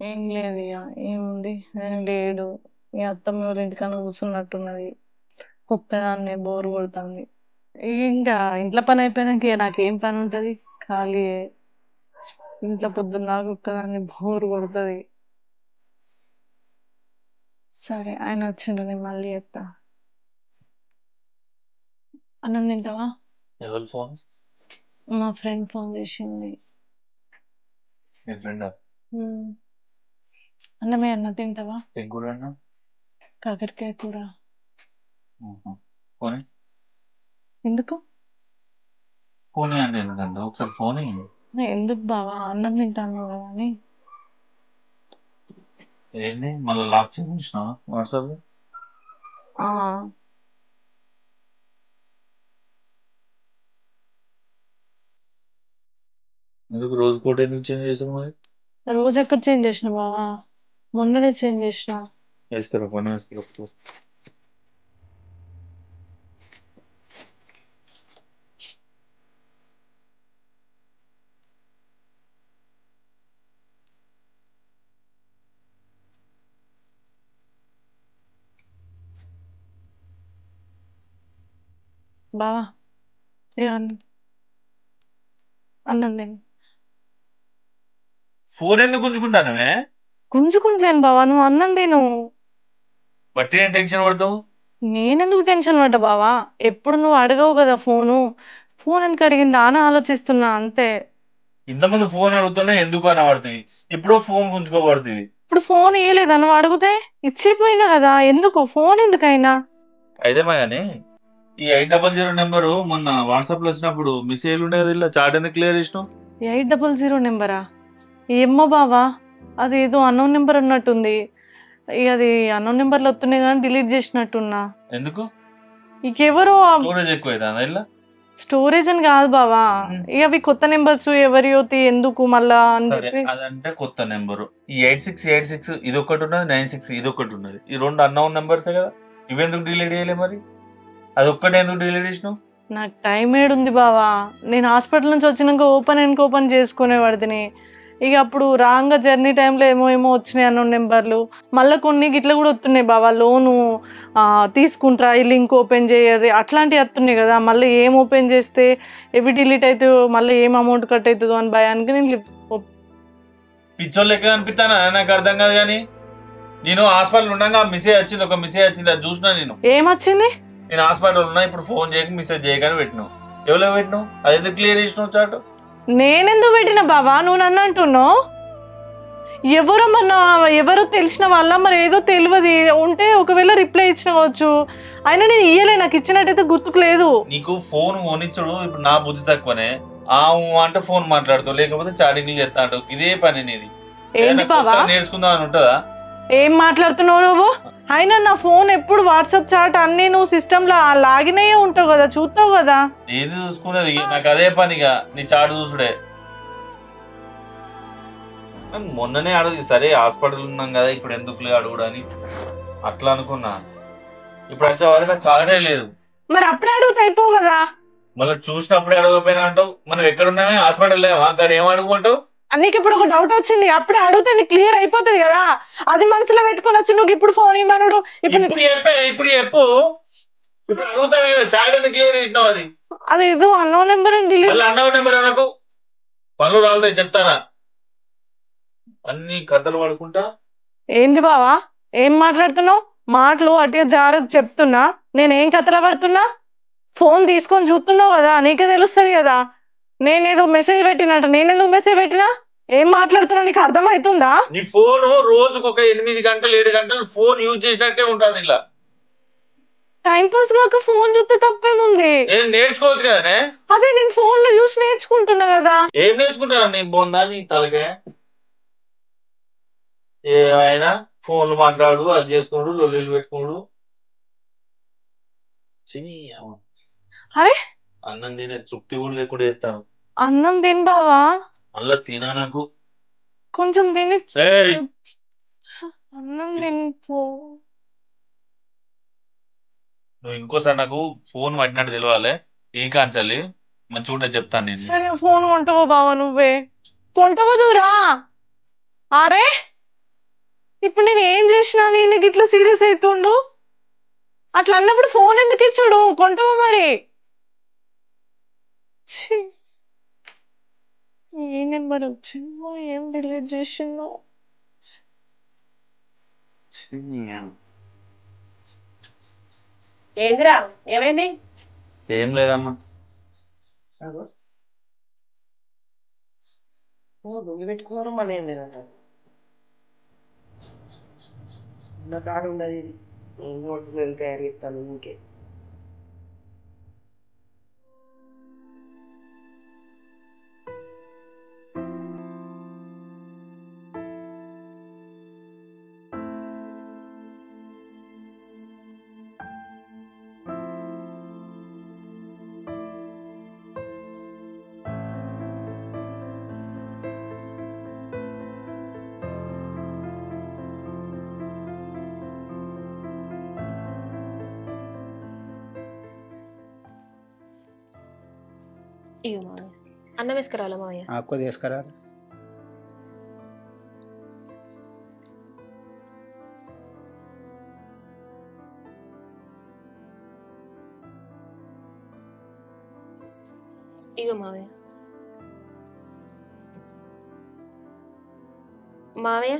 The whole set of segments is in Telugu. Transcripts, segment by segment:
ఏం లేదు ఇక ఏముంది ఏం లేదు. మీ అత్తమ్మ ఎవరి ఇంటికన్నా కూర్చున్నట్టున్నది. ఒక్కదాన్నే బోర్ కొడుతుంది. ఇంకా ఇంట్లో పని అయిపోయినాక ఇక నాకేం పని ఉంటది? ఖాళీయే. ఇంట్లో పొద్దున్న దాకా ఒక్కదాన్ని బోర్ కొడుతుంది. సరే ఆయన వచ్చిండు, నేను మళ్ళీ చెప్తా. అన్నం తింటావా? ఎవరు ఫోన్? మా ఫ్రెండ్ ఫోన్ చేసింది. మీ ఫ్రెండ్? ఉమ్, అన్నమే అన్న తింటావా? ఏం కూర అన్నా? కాకరకాయ కూర. ఫోన్ ఎందుకు? ఫోన్ అంటే ఎందుకంటే ఒకసారి ఫోన్ ఎందుకు బావా, అన్నం తింటాను కదా అని. ఏంది మళ్ళీ లాక్ చేసి ఉంచినావా వాట్సాప్? ఆ, ఎందుకు రోజు కోట ఎందుకు చేంజ్ చేసావు మరి? రోజు ఎక్కడ చేంజ్ చేసిన బావా? మొన్ననే చేంజ్ చేసిన. వేసుకోరా ఫోన్ వేసుకోరా. బావా ఏ అన్నం అన్నం తిను. ఫోన్ ఎందుకు గుంజుకుంటానమే? గుంజుకుంటలేను బావా, నువ్వు అన్నం తిను. బట్టి నేను టెన్షన్ పడతావు. నేనెందుకు టెన్షన్ పడ్డా బావా? ఎప్పుడు నువ్వు అడగవు కదా ఫోను. ఫోన్ ఎందుకు అడిగిందా అని ఆలోచిస్తున్నా అంతే. ఇంతకుముందు ఫోన్ అడుగుతున్నా ఎందుకు అని పడుతుంది, ఇప్పుడు ఫోన్ గుంజుకోబడుతుంది. ఇప్పుడు ఫోన్ ఇయ్యలేదా నువ్వు అడిగితే? ఇచ్చిపోయినా కదా, ఎందుకు ఫోన్ ఎందుకైనా? అయితే మా కానీ ఈ 800 నెంబరు మొన్న వాట్సాప్ లో వచ్చినప్పుడు మిస్ అయ్యి ఉండే కదా, ఇలా చాట్ ఎందుకు క్లియర్ చేసినావు? 800 నెంబరా? ఏమో బావా, అది ఏదో అన్నోన్ నెంబర్ అన్నట్టుంది. ఇక అది అన్నోన్ నెంబర్లు వస్తున్నాయి కానీ డిలీట్ చేసినట్టున్నా. ఎందుకు? ఇంకెవరో స్టోరేజ్ ఎక్కువ ఇలా. స్టోరేజ్ అని కాదు బావా, ఇక అవి కొత్త నెంబర్స్ ఎవరియో ఎందుకు మళ్ళా అని సరే చెప్పి. అదంటే కొత్త నెంబరు. ఈ 8686 ఇది ఒకటి ఉన్నది, 96 ఇది ఒకటి ఉన్నది. ఈ రెండు అన్నౌన్ నెంబర్సే కదా, ఇవెందుకు డిలీట్ చేయలే మరి? అది ఒక్కటే ఎందుకు డిలీట్ చేసినావు? నాకు టైం ఏడుంది బావా, నేను హాస్పిటల్ నుంచి వచ్చినాక ఓపెన్ చేసుకునేవాడిని. ఇక అప్పుడు రాంగా జర్నీ టైంలో ఏమో ఏమో వచ్చినాయి అన్న నెంబర్లు. మళ్ళీ కొన్ని గిట్ల కూడా వస్తున్నాయి బావా, లోను తీసుకుంటా ఈ లింక్ ఓపెన్ చేయరు అట్లాంటివి వస్తున్నాయి కదా. మళ్ళీ ఏం ఓపెన్ చేస్తే ఎవి డిలీట్ అవుతాయో, మళ్ళీ ఏం అమౌంట్ కట్ అవుతుందో అని భయానికి నేను పిచ్చోళ్ళు లెక్క అనిపిస్తానా? నాకు అర్థం కాదు. కానీ నేను హాస్పిటల్ ఉండగా మెసేజ్ వచ్చింది, ఒక మెసేజ్ వచ్చింది, అది చూసినా నేను. ఏమొచ్చింది? నేను హాస్పిటల్ ఉన్నా, ఇప్పుడు ఫోన్ చేయక మెసేజ్ చేయగానే పెట్టినావు. ఎవరో పెట్టినావు, అది ఎందుకు క్లియర్ చేసినావు చాటు? నేనెందుకు పెట్టిన బాబా, నువ్వు నన్ను అంటున్నావు? ఎవరో తెలిసిన వాళ్ళ మరి ఏదో తెలియదు ఉంటే ఒకవేళ రిప్లై ఇచ్చినవచ్చు. అయినా నేను ఇయ్యలే, నాకు ఇచ్చినట్టయితే గుర్తుకు లేదు. నీకు ఫోన్ కొనిచ్చుడు ఇప్పుడు నా బుద్ధి తక్కువనే. అంటే ఫోన్ మాట్లాడుతావు, లేకపోతే చాటింగ్లు చేస్తా అంటావు. ఇదే పని నీది. ఏంటి బాబా నేర్చుకుందాం అని ఉంటుందా? ఏం మాట్లాడుతున్నావు నువ్వు? అయినా నా ఫోన్ ఎప్పుడు వాట్సాప్ చాట్ అన్ని నువ్వు సిస్టమ్ లో లాగిన్ అయ్యే ఉంటావు కదా, చూస్తావు కదా. ఏది చూసుకునేది నాకు అదే పనిగా, నీ చాటు చూసుడే. మొన్ననే అడుగు, సరే హాస్పిటల్ ఉన్నాం కదా ఇప్పుడు ఎందుకు అడుగుడు అని అట్లా అనుకున్నా. ఇప్పుడు వచ్చే వరకు చాటే లేదు. మరి అప్పుడే అడుగుతా అయిపో కదా. మళ్ళీ చూసినప్పుడే అడగపోయినా అంటావు. మనం ఎక్కడున్నామే హాస్పిటల్ లేవా, అక్కడ ఏం అడుగుకుంటావు? నీకు ఇప్పుడు ఒక డౌట్ వచ్చింది, అప్పుడే అడిగితే నీకు క్లియర్ అయిపోతుంది కదా. అది మనసులో పెట్టుకొని వచ్చి నువ్వు ఇప్పుడు ఫోన్ ఇవ్వనుడు. ఇప్పుడు చెప్పు, ఇప్పుడు అడుగుతావు కదా చాట్ ఎందుకు క్లియర్ చేసినావు? అది ఏదో అన్నో నెంబర్ అన్నో నెంబర్ అనకు, పనులు రాలుతాయి చెప్తారా. అన్ని కథలు పడుకుంటా. ఏంది బావా, ఏం మాట్లాడుతున్నావు? మాటలు అటుగా జాగ్రత్త చెప్తున్నా. నేనేం కథలు పడుతున్నా? ఫోన్ తీసుకొని చూస్తున్నావు కదా, నీకే తెలుస్తుంది కదా. నేనేదో మెసేజ్ పెట్టినట్ట, నేనెందుకు మెసేజ్ పెట్టినా? ఏం మాట్లాడుతున్నా నీకు అర్థమవుతుందా? నీ ఫోన్ రోజుకు ఒక 8 గంటలు 7 గంటలు ఫోన్ యూజ్ చేసినట్టే ఉంటుంది. ఇలా టైం పాస్ కాక ఫోన్ చూస్తే తప్పేముంది? నేర్చుకోవచ్చు కదనే. అదే నేను ఫోన్ లో చూసి నేర్చుకుంటున్నా కదా. ఏం నేర్చుకుంటాను నీ బొందా, నీ తలకే. ఏమైనా ఫోన్లు మాట్లాడు, అది చేసుకోడు, లొల్లిలు పెట్టుకోడు. అరే అన్నం తినే తృప్తి కూడా లేకుండా చేస్తాను. అన్నం తిని బావా, మళ్ళా తినా నాకు కొంచెం తిని. అన్నం తినిపో. నువ్వు ఇంకోసారి నాకు ఫోన్ పట్టినట్టు తెలియాలి. ఈ కాంచాలి మంచిగా ఉంటే చెప్తాను నేను. సరే ఫోన్ కొంటావా బావా? నువ్వే కొంటవదురా. అరే ఇప్పుడు నేను ఏం చేసినా నీకు ఇట్లా సీరియస్ అవుతుండు? అట్లా అన్నప్పుడు ఫోన్ ఎందుకు ఇచ్చాడు? కొంటావా మరి? ఛీ, ఏ నెంబర్ వచ్చిందో ఏం డిలీట్ చేసిందో. ఏందిరా ఏమైంది? ఏం లేదమ్మా. దొంగి పెట్టుకున్నారు మళ్ళీ ఏం లేదంట. నా కాడు ఉండదు ఇది. నేను తయారు చేస్తాను ఇంకే. ఇగో మావయ్య అన్నం వేసుకురాలా మావయ్య? కొద్దిగా తీసుకురా. ఇగో మావయ్య. మావయ్య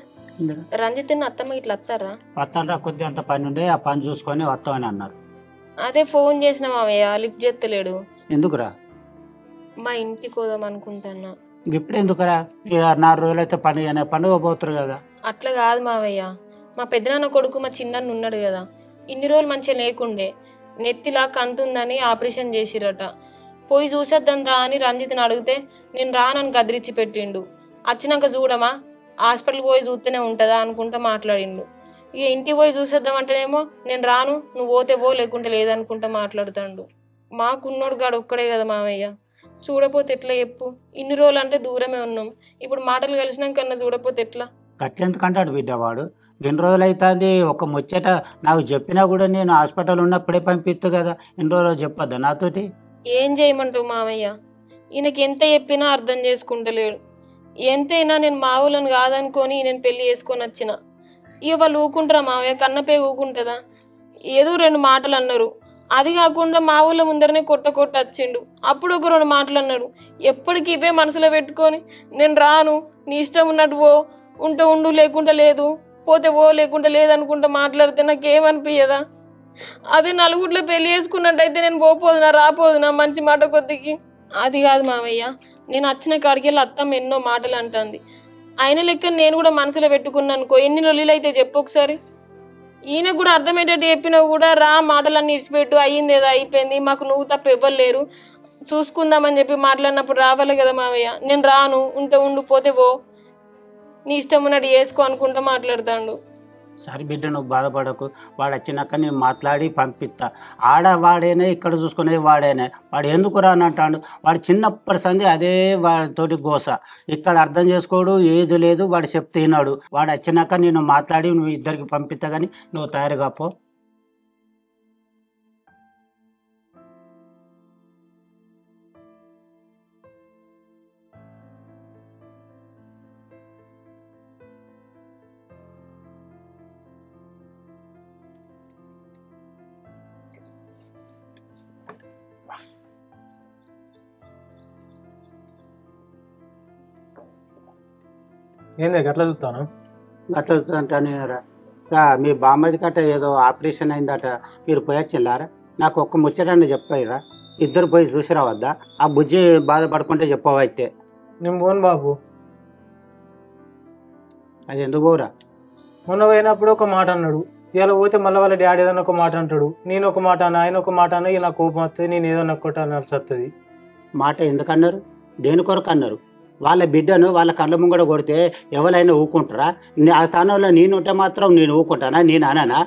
రంజిత్ అత్తమ్మ ఇట్లా వస్తారా? వస్తానరా, కొద్దిగా అంత పని ఉండే ఆ పని చూసుకొని వస్తామని అన్నారు. అదే ఫోన్ చేసిన మావయ్య లిఫ్ట్ చేస్తలేడు. ఎందుకురా? మా ఇంటికి పోదాం అనుకుంటున్నా. ఇప్పుడు ఎందుకురా? 4 రోజులైతే పండుగ పోతారు కదా. అట్లా కాదు మావయ్య, మా పెద్దనాన్న కొడుకు మా చిన్నాన్న ఉన్నాడు కదా, ఇన్ని రోజులు మంచిగా లేకుండే నెత్తిలా కంతుందని ఆపరేషన్ చేసిరట. పోయి చూసేద్దా అని రంజిత్ని అడిగితే నేను రానని గదిరిచ్చి పెట్టిండు. వచ్చినాక చూడమా, హాస్పిటల్కి పోయి చూస్తేనే ఉంటుందా అనుకుంటా మాట్లాడిండు. ఇక ఇంటికి పోయి చూసేద్దామంటేనేమో నేను రాను, నువ్వు పోతే పో లేకుంటే లేదనుకుంటా మాట్లాడుతాడు. మాకున్నోడు గాడు ఒక్కడే కదా మావయ్య, చూడపోతే ఎట్లా చెప్పు? ఇన్ని రోజులు అంటే దూరమే ఉన్నాం, ఇప్పుడు మాటలు కలిసినాకన్నా చూడపోతే ఎట్లా? గట్లెందుకంటాడు బిడ్డ వాడు? 2 రోజులు అవుతుంది. ఒక ముచ్చట నాకు చెప్పినా కూడా నేను హాస్పిటల్ ఉన్నప్పుడే పంపిస్తూ కదా. 2 రోజులు చెప్పొద్దా నాతోటి? ఏం చేయమంటావు మావయ్య? ఈయనకి ఎంత చెప్పినా అర్థం చేసుకుంటలేడు. ఎంతైనా నేను మా ఊళ్ళని కాదనుకొని నేను పెళ్లి చేసుకొని వచ్చిన. ఇక వాళ్ళు ఊకుంటారా మావయ్య? కన్నపే ఊకుంటుందా? ఏదో 2 మాటలు అన్నారు, అది కాకుండా మా ఊళ్ళో ముందరనే కొట్ట వచ్చిండు. అప్పుడు ఒక 2 మాటలు అన్నాడు. ఎప్పటికి ఇవే మనసులో పెట్టుకొని నేను రాను, నీ ఇష్టం ఉన్నట్టు పో, ఉంటే ఉండు లేకుంటే లేదు, పోతే పో లేకుంటే లేదనుకుంటా మాట్లాడితే నాకేమనిపించదా? అదే నలుగురిలో పెళ్లి చేసుకున్నట్టయితే నేను పోపోదునా రాపోదునా మంచి మాట కొద్దికి? అది కాదు మావయ్య, నేను వచ్చిన కాడికి వెళ్ళి అత్తమ్మ ఎన్నో మాటలు అంటుంది. ఆయన లెక్క నేను కూడా మనసులో పెట్టుకున్నాను అనుకో, ఎన్ని రోజులు అయితే చెప్పు ఒకసారి. ఈయన కూడా అర్థమయ్యేటట్టు చెప్పినా కూడా రా, మాటలన్నీ ఇడిచిపెట్టు, అయ్యింది ఏదో అయిపోయింది, మాకు నువ్వు తప్ప ఎవ్వరు లేరు, చూసుకుందామని చెప్పి మాట్లాడినప్పుడు రావాలి కదా మావయ్య. నేను రాను, ఉంటే ఉండు, పోతే పో, నీ ఇష్టం ఉన్నట్టు చేసుకో అనుకుంటా మాట్లాడతాడు. సరే బిడ్డ, నువ్వు బాధపడకు. వాడు వచ్చినాక నేను మాట్లాడి పంపిస్తా. ఆడవాడేనే, ఇక్కడ చూసుకునేది వాడేనే. వాడు ఎందుకు రానంటాడు? వాడు చిన్నప్పటి సంది అదే వాడితోటి గోస. ఇక్కడ అర్థం చేసుకోడు, ఏది లేదు. వాడు చెప్తే విన్నాడు. వాడు వచ్చినాక నేను మాట్లాడి నువ్వు ఇద్దరికి పంపిస్తా, కానీ నువ్వు తయారుగా పో. ఏంది అట్లా చూస్తాను? అట్లా అంటానే మీ బామ్మడి కట్ట ఏదో ఆపరేషన్ అయిందట, మీరు పోయొచ్చిల్లారా? నాకు ఒక్క ముచ్చటని చెప్పాయిరా, ఇద్దరు పోయి చూసి రావద్దా? ఆ బుజ్జి బాధపడుకుంటే చెప్పవైతే. నేను పోను బాబు. అది ఎందుకు పోరా? మొన్న పోయినప్పుడు ఒక మాట అన్నాడు, ఇలా పోతే మళ్ళీ వాళ్ళ డాడీ ఏదైనా ఒక మాట అంటాడు, నేను ఒక మాట అన్న, ఆయన ఒక మాట అన్న, ఇలా కోపం వస్తుంది, నేను ఏదన్నా ఒక్కటి అనాల్సి వస్తుంది. మాట ఎందుకన్నారు? దేని కొరకు అన్నారు? వాళ్ళ బిడ్డను వాళ్ళ కళ్ళ ముంగడ కొడితే ఎవరైనా ఊకుంటారా? ఆ స్థానంలో నేను ఉంటే మాత్రం నేను ఊకుంటానా? నేను అనానా?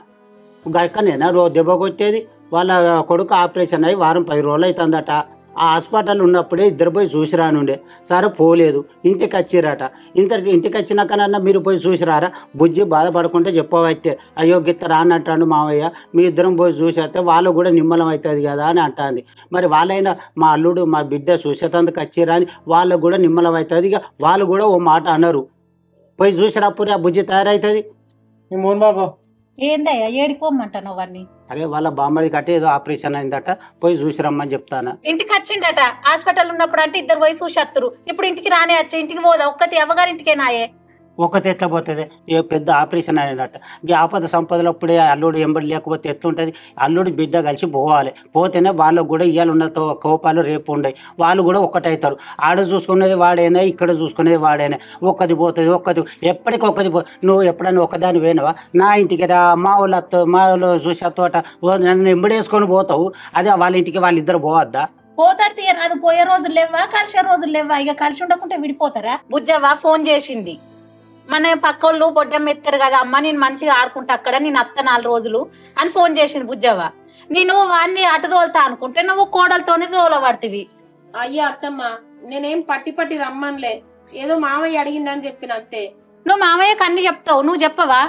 గక్కనేనా దెబ్బ కొట్టేది? వాళ్ళ కొడుకు ఆపరేషన్ అయ్యి 10 రోజులు అవుతుందట. ఆ హాస్పిటల్ ఉన్నప్పుడే ఇద్దరు పోయి చూసి రానుండే. సరే పోలేదు, ఇంటికి వచ్చిరట. ఇంటికి వచ్చినాకనన్నా మీరు పోయి చూసిరారా? బుజ్జి బాధపడకుంటే చెప్పవైతే, అయ్యో గిత్త రానంటాడు మావయ్య, మీ ఇద్దరం పోయి చూసేస్తే వాళ్ళు కూడా నిమ్మలం అవుతుంది కదా అని అంటుంది. మరి వాళ్ళైనా మా అల్లుడు మా బిడ్డ చూసేటందుకు వచ్చిరా అని వాళ్ళకు కూడా నిమ్మలం అవుతుంది. ఇక వాళ్ళు కూడా ఓ మాట అన్నారు, పోయి చూసిరాపురి ఆ బుజ్జి తయారవుతుంది. నీ మోహన్ బాబు ఏందయ్యా ఏడిపోమంటాను అవన్నీ. అరే వాళ్ళ బామ్మడి కట్టి ఏదో ఆపరేషన్ అయిందట, పోయి చూసి రమ్మని చెప్తానా. ఇంటికి వచ్చిండట హాస్పిటల్ ఉన్నప్పుడు అంటే ఇద్దరు పోయి చూసేస్తారు. ఇప్పుడు ఇంటికి రానే వచ్చి ఇంటికి పోదా ఒక్కతి అవ్వగారింటికే నాయే. ఒకటి ఎట్లా పోతుంది, ఏ పెద్ద ఆపరేషన్ అయినట్ట. ఈ ఆపద సంపదలప్పుడే అల్లుడు ఎంబడి లేకపోతే ఎట్లుంటుంది. అల్లుడు బిడ్డ కలిసి పోవాలి, పోతేనే వాళ్ళకు కూడా ఇవాళ ఉన్న కోపాలు రేపు ఉండవు. వాళ్ళు కూడా ఒక్కటవుతారు. ఆడ చూసుకునేది వాడైనా, ఇక్కడ చూసుకునేది వాడైనా. ఒక్కది పోతుంది, ఒక్కది ఎప్పటికొక్కది నువ్వు ఎప్పుడైనా ఒకదాని పోయినావా? నా ఇంటికి రా, మా వాళ్ళు చూసే తోట నన్ను ఎంబడేసుకొని పోతావు. అదే వాళ్ళ ఇంటికి వాళ్ళిద్దరు పోవద్దా? పోతారు తీయరాదు. పోయే రోజులు లేవా, కలిసే రోజులు లేవా? ఇక కలిసి ఉండకుంటే విడిపోతారా? బుజ్జవ్వ ఫోన్ చేసింది. మన పక్కోళ్ళు బొడ్డం ఎత్తారు కదా, అమ్మ నేను మంచిగా ఆడుకుంటా అక్కడ, నేను అత్త 4 రోజులు అని ఫోన్ చేసింది బుజ్జవ్వ. నేను వాడిని అటు తోలుతా అనుకుంటే నువ్వు కోడలతోనే తోలబడుతుంది. అయ్యా అత్తమ్మ, నేనేం పట్టి రమ్మన్లే, ఏదో మామయ్య అడిగిందని చెప్పిన అంతే. నువ్వు మామయ్యకి అన్ని చెప్తావు, నువ్వు చెప్పవా?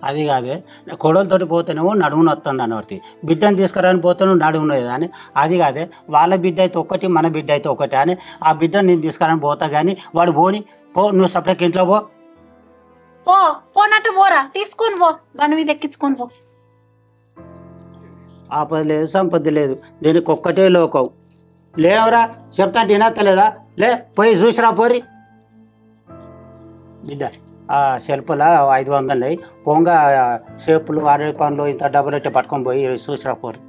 అది కాదే, కొడలతోటి పోతేనేమో నడుమును వస్తుంది అనబడి, బిడ్డను తీసుకురాని పోతే నువ్వు నడుమునేది అని. అది కాదే, వాళ్ళ బిడ్డ అయితే ఒకటి, మన బిడ్డ అయితే ఒకటి అని. ఆ బిడ్డను నేను తీసుకురాని పోతా కానీ వాడు పోని పో, నువ్వు సపరేట్ ఇంట్లో పో. పోనట్టు పోరా, తీసుకొని పో, బండి మీద ఎక్కించుకొని పో. ఆపద లేదు, సంపద లేదు, దీనికి ఒక్కటే లోకం. లేవరా చెప్తా తినత్తలేదా? లే పోయి చూసిరా పోరి. బిడ్డ ఆ సెల్ఫ్లో 500 పొంగ షేపులు 60 పనులు ఇంత డబ్బులు అయితే పట్టుకొని పోయి చూసిరా పోరి.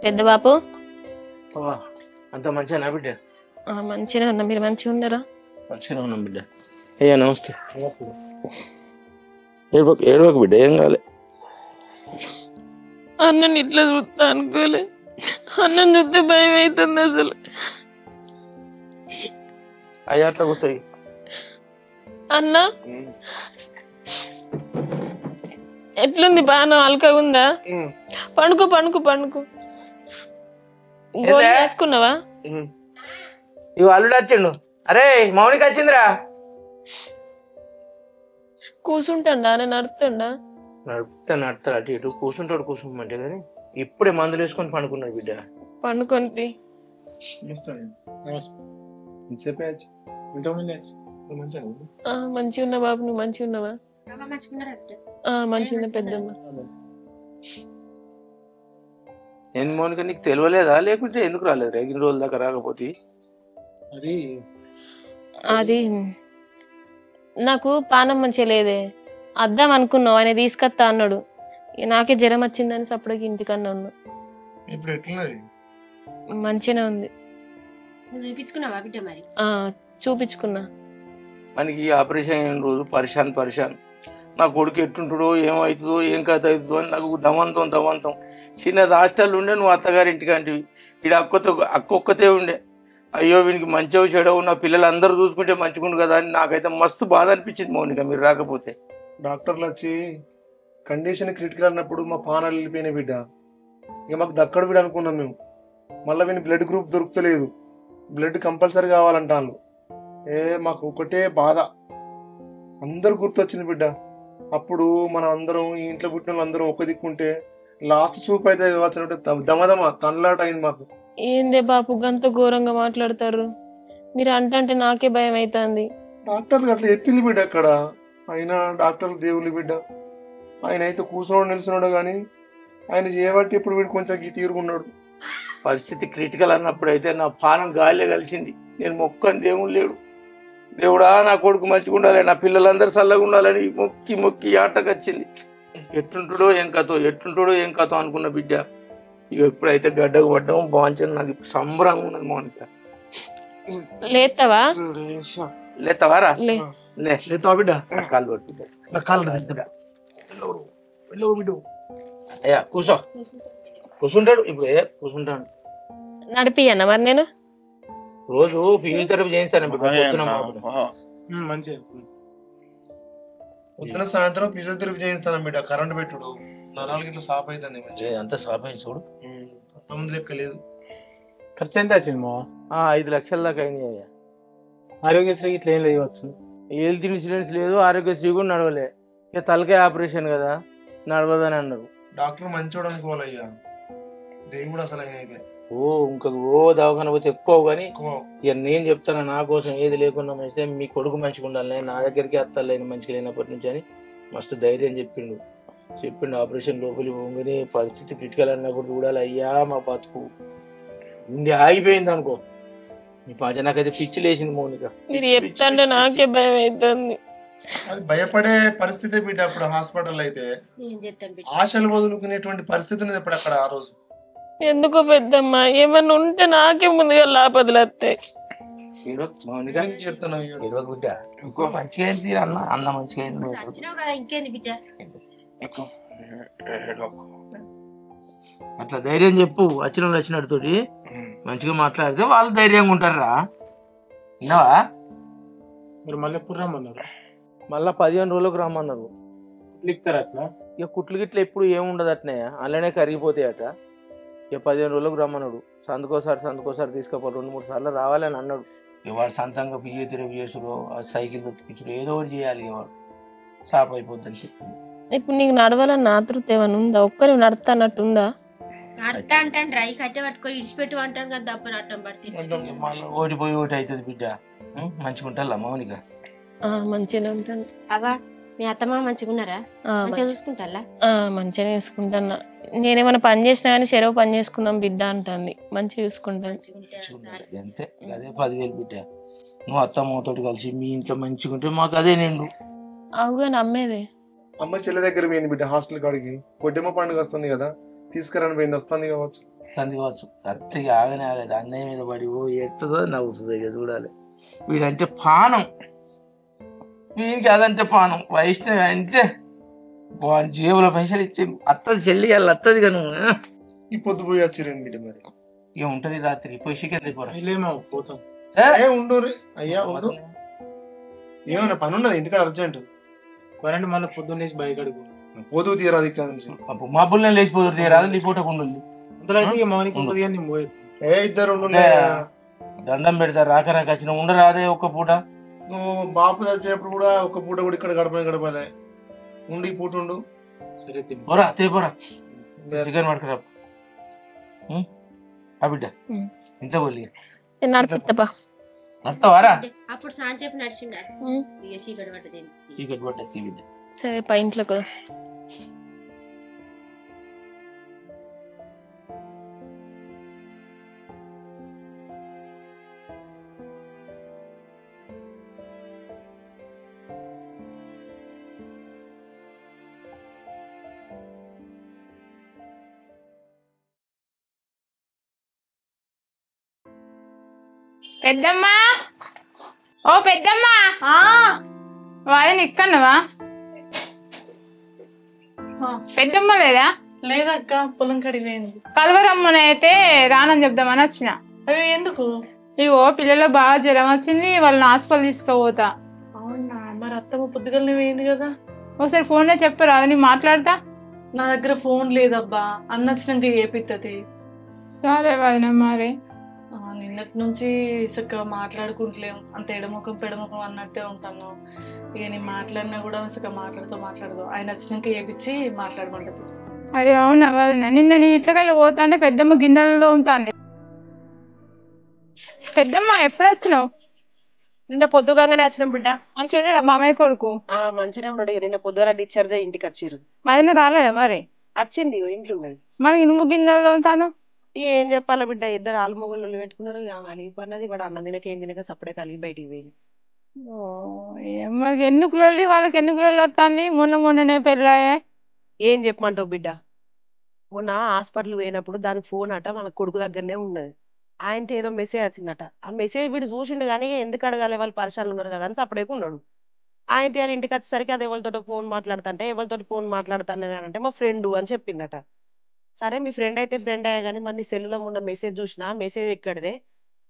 పెద్ద బాపు అంత మంచిగా బిడ్డ? మంచిగా ఉన్నా, మీరు మంచిగా ఉన్నారా? మంచిగా ఉన్నాం బిడ్డ. అయ్యా నమస్తే. ఏడవకు బిడ్డ, ఏం కాలే. అన్నని ఇట్లా చూస్తా అనుకోలే, అన్నం చూస్తే భయం అవుతుంది అసలు. అయ్యా అట్లా కూర్చోయి. అన్న ఎట్లుంది? బాగా అల్కగా ఉందా? పండుకో పండుకో పండుకో. గోళీ వేసుకున్నావా? ఇవి అల్లుడు వచ్చిండు. అరే మౌనికి వచ్చిందిరా. కూర్చుంటాడా? నేను నడుతుండా? నడుపుతా అటు ఇటు కూర్చుంటామంటే కానీ ఇప్పుడే మందులు వేసుకొని పండుకున్నాడు బిడ్డ. పండుకొని మంచిగా ఉన్నా బాబు, నువ్వు మంచిగా ఉన్నావా? మంచిగా ఉన్నా పెద్దమ్మ. నేను మౌనిక నీకు తెలియలేదా, లేకుంటే ఎందుకు రాలేదు రేగిన రోజుల దాకా రాకపోతే? అది నాకు పానం మంచిగా లేదే, అద్దాం అనుకున్నావు, ఆయన తీసుకొస్తా అన్నాడు. నాకే జ్వరం వచ్చిందని అప్పటికి ఇంటికన్నా ఉన్నా. ఇప్పుడు ఎట్లున్నది? మంచిగానే ఉంది. చూపించుకున్నావా బిడ్డ? మరి చూపించుకున్నా. మనకి ఆపరేషన్ అయిన రోజు పరిశాన్ నా కొడుకు ఎట్టుంటాడో, ఏమవుతుందో, ఏం కథ అవుతుందో అని నాకు దమంతం. చిన్నది హాస్టల్ ఉండే, నువ్వు అత్తగారింటికి అంటివి. ఇక్కడ అక్క ఒక్కతే ఉండే. అయ్యో వీనికి మంచిగా చెడవు, నా పిల్లలు అందరూ చూసుకుంటే మంచిగుండు కదా అని నాకైతే మస్తు బాధ అనిపించింది మౌనిక మీరు రాకపోతే. డాక్టర్లు వచ్చి కండిషన్ క్రిటికల్ అన్నప్పుడు మా పానాలు వెళ్ళిపోయిన బిడ్డ. ఇక మాకు దక్కడు బిడ్డ అనుకున్నాం మేము. మళ్ళీ వీని బ్లడ్ గ్రూప్ దొరుకుతలేదు, బ్లడ్ కంపల్సరీ కావాలంటాను. మాకు ఒకటే బాధ, అందరు గుర్తొచ్చింది బిడ్డ. అప్పుడు మనం అందరం ఈ ఇంట్లో పుట్టిన వాళ్ళు అందరం ఒక దిక్కుంటే లాస్ట్ చూపు అయితే దమదమ తనలాట అయింది మాకు. ఏందే బాపు గంత ఘోరంగా మాట్లాడతారు మీరు? అంటే నాకే భయం అవుతుంది. డాక్టర్లు అట్లా చెప్పింది బిడ్డ. అక్కడ అయినా డాక్టర్లు దేవుళ్ళు బిడ్డ. ఆయన అయితే కూర్చున్నాడు నిలిచినాడు కానీ ఆయన చేయబట్టి ఇప్పుడు వీడు కొంచెం తీరుగున్నాడు. పరిస్థితి క్రిటికల్ అన్నప్పుడు అయితే నా పానం గాలిలో కలిసింది. నేను మొక్కని దేవుడు లేడు, దేవుడా నా కొడుకు మంచిగా ఉండాలి, నా పిల్లలందరూ చల్లగా ఉండాలని మొక్కి ఆటకు వచ్చింది. ఎట్లుంటాడో ఏం కథో అనుకున్న బిడ్డ. ఇక ఎప్పుడైతే గడ్డకు పడ్డాము బాగుంది. నాకు ఇప్పుడు సంబరంగా ఉన్నది మౌనిక. లేతావారా? లేతావా బిడ్డ? కాలు పట్టు. అయ్యా కూర్చుంటాడు ఇప్పుడు. కూర్చుంటాడు. నడిపియన్నా మరి నేను రోజు ఫిజియోథెరపీ చేయిస్తాను బిడ్డ పొద్దున మాపున. మంచిగా పొద్దున సాయంత్రం ఫిజియోథెరపీ చేయిస్తాను బిడ్డ. కరెంట్ పెట్టుడు నరాలకి ఇట్లా సాప్ అవుతుంది మంచిగా. అంతా సాపై చూడు. అంతమంది లెక్క లేదు. ఖర్చు ఎంత వచ్చింది మా 5 లక్షల దాకా అయింది అయ్యా. ఆరోగ్యశ్రీ ఇట్లా ఏం లేవచ్చు. హెల్త్ ఇన్సూరెన్స్ లేదు, ఆరోగ్యశ్రీ కూడా నడవలే. ఇక తలకాయ ఆపరేషన్ కదా నడవదని అన్నారు. డాక్టర్ మంచోడు అనుకోవాలయ్యా. దేవుడు అసలు ఆయన అయితే ఇంకా దవాఖాన పోతే ఎక్కువ కానీ ఎక్కువ. ఇక నేను చెప్తాను నా కోసం ఏది లేకుండా మంచిదే, మీ కొడుకు మంచిగా ఉండాలి, నా దగ్గరికి అత్తలేని మంచిగా లేనప్పటి నుంచి అని మస్తు ధైర్యం చెప్పిండు. ఆపరేషన్ లోపలి పోగానే పరిస్థితి క్రిటికల్ అన్నప్పుడు చూడాలి అయ్యా మా బతుకు ఇండి ఆగిపోయింది అనుకో. మీ పాజ నాకైతే పిచ్చి లేచింది మౌనిక. మీరు చెప్తాంటే నాకే భయం అవుతుంది. అది భయపడే పరిస్థితి బిడ్డ. అప్పుడు హాస్పిటల్ అయితే ఆశలు వదులుకునేటువంటి పరిస్థితి ఉన్నది ఇప్పుడు అక్కడ ఆ రోజు. ఎందుకో పెద్దమ్మ ఏమన్నా ఉంటే నాకే ముందుగా లాపదలు వస్తాయి. మౌనిక ఏం చెప్తున్నావు ఈవిడ? బిడ్డ మంచిగా అయింది అన్న మంచిగా అయింది. అట్లా ధైర్యం చెప్పు. వచ్చినతోటి మంచిగా మాట్లాడితే వాళ్ళు ధైర్యంగా ఉంటారా. విన్నావా? మీరు మళ్ళీ ఎప్పుడు రమ్మన్నారు? మళ్ళా 15 రోజులకు రమ్మన్నారు. ఇస్తారు అట్లా ఇక కుట్లు గిట్ల ఎప్పుడు ఏముండదు అట్నే అలానే కరిగిపోతాయట. ఇక 15 రోజులకు రమ్మన్నాడు. సందుకోసారి తీసుకుపో 2-3 సార్లు రావాలని అన్నాడు. ఇక వాడు సొంతంగా ఫిజియోథెరపీ చేసుడు, సైకిల్ దొక్కించుడు ఏదో ఒకటి చేయాలి. ఇక వాడు సాప్ అయిపోద్దని చెప్పింది. ఇప్పుడు నీకు నడవాలని ఆతృత ఏమైనా ఉందా? ఒక్కరు నడతానట్టుందా? మళ్ళీ ఓడిపోయి ఒకటి అవుతుంది బిడ్డ. మంచిగా ఉంటా మౌనిక? మంచిగానే ఉంటాను. అవా మీ అత్తమ్మ మంచిగా ఉన్నారా? మంచిగా చూసుకుంటా? మంచిగానే చూసుకుంటాను. నేనేమైనా పని చేసినా కానీ చెరవు పని చేసుకున్నాం బిడ్డ అంటుంది. మంచిగా చూసుకుంటాను. అంతే. అదే 10,000 బిడ్డ. నువ్వు అత్తమ్మతోటి కలిసి మీ ఇంట్లో మంచిగా ఉంటే మాకు అదే నిండు. అవుగా నమ్మేదే. అమ్మ చెల్లె దగ్గర పోయింది బిడ్డ హాస్టల్ కాడికి. పొడ్డెమ్మ పండుగ వస్తుంది కదా, తీసుకురాని పోయింది. వస్తుంది కావచ్చు. కరెక్ట్గా ఆగనే ఆగలేదు. అన్నయ్య మీద పడి ఎత్తుందో నవ్వుతుంది. ఇక చూడాలి. వీడంటే పానం, వీనికి అదంటే పానం. వైష్ణవి అంటే జేబులో పైసలు ఇచ్చి అత్తది చెల్లి వాళ్ళు అత్తది కదా. ఈ పొద్దు పోయి వచ్చిరేంది బిడ్డ మరి? ఇక ఉంటుంది రాత్రి పోయి చికెన్ పోరా. పోతాం. ఉండు అయ్యా ఉండు. ఏమైనా పని ఉన్నది ఇంటికాడ అర్జెంట్? కరెంట్ మళ్ళీ పొద్దున్న లేచి బైక్ అడుగు పోదు తీరాది ఇక్కడ నుంచి. మా బుల్లని లేచిపోతుంది తీరాదు. నీ పూట ఉండండి. అందులో అయితే ఇక మౌనికి ఉంటుంది కానీ నేను పోయేది. ఇద్దరు దండం పెడతారు. రాక వచ్చిన ఉండరాదే ఒక్క పూట. నువ్వు బాపు చచ్చినప్పుడు కూడా ఒక్క పూట కూడా ఇక్కడ గడపలే. ఉండి పూట ఉండు. సరే పోరా పోరా చికెన్ పట్టుకురా. బిడ్డ ఇంత పోలి నడిపిస్తాపా. నడతావారా? అప్పుడు సాంచేపు నడిచిండారు. చీకటి పట్టేసి బిడ్డ. సరే పై ఇంట్లో కదా. పెద్దమ్మా, ఓ పెద్దమ్మా, వాళ్ళని ఇక్కడవా? పెద్దమ్మ లేదా? లేదక్క, పొలం కడిపోయింది. కలవరమ్మని అయితే రానని చెప్దామని వచ్చిన. అయ్యో ఎందుకు? ఇగో పిల్లలు బాగా జ్వరం వచ్చింది, వాళ్ళని హాస్పిటల్ తీసుకుపోతా. అవునా? మరి అత్తమ్మ పొద్దుగలనే పోయింది కదా. ఒకసారి ఫోన్లో చెప్పరా, అది నేను మాట్లాడతా. నా దగ్గర ఫోన్ లేదబ్బా, అన్న వచ్చినాక ఏపిత్తది. సరే వదిన. మరి నిన్నటి నుంచి చక్కగా మాట్లాడుకుంటలేం, అంత ఎడముఖం పెడముఖం అన్నట్టే ఉంటాను. ఇక నేను మాట్లాడినా కూడా చక్కగా మాట్లాడుతూ ఆయన వచ్చినాక ఏపిచ్చి మాట్లాడమంటది. అరే అవునా వదిన, నిన్న నీ ఇట్లకెళ్ళి పోతా అంటే పెద్దమ్మ గిన్నెలలో ఉంటుంది. పెద్దమ్మ ఎప్పుడు వచ్చినావు? నిన్న పొద్దుగానే వచ్చినాం బిడ్డ. మంచిగా మామయ్య కొడుకు? మంచిగా ఉన్నాడు. నిన్న పొద్దున డిశ్చార్జ్ అయ్యి ఇంటికి వచ్చిర్రు. మదిన రాలేదా? మరి వచ్చింది, ఇంట్లో ఉన్నది. మరి నువ్వు గిన్నెలలో ఉంటాను ఏం చెప్పాలా బిడ్డ, ఇద్దరు ఆలు మొగుళ్ళు పెట్టుకున్నారు. కలిగి పన్నది వాడు అన్నం తినక ఏం తినక సప్పుడే కలిగి బయటికి పోయింది. మరి ఎందుకు వాళ్ళకి ఎందుకు వస్తుంది? మొన్ననే పెళ్ళాయే. ఏం చెప్పమంటావు బిడ్డ, మొన్న హాస్పిటల్ పోయినప్పుడు దాని ఫోన్ అట మన కొడుకు దగ్గరనే ఉన్నది. ఆయనతో ఏదో మెసేజ్ వచ్చిందట. ఆ మెసేజ్ వీడు చూసిండు కానీ ఎందుకు అడగాలి, వాళ్ళు పరిశాలు ఉన్నారు కదా అని సప్పుడేకు ఉన్నాడు. ఆయనతో ఆయన ఇంటికి వచ్చేసరికి అది ఎవరితో ఫోన్ మాట్లాడుతుంటే ఎవరితో ఫోన్ మాట్లాడుతాను అంటే మా ఫ్రెండ్ అని చెప్పిందట. సరే మీ ఫ్రెండ్ అయితే ఫ్రెండ్ అయ్యా కానీ మరి నీ సెల్లులో ఉన్న మెసేజ్ చూసినా, మెసేజ్ ఎక్కడిదే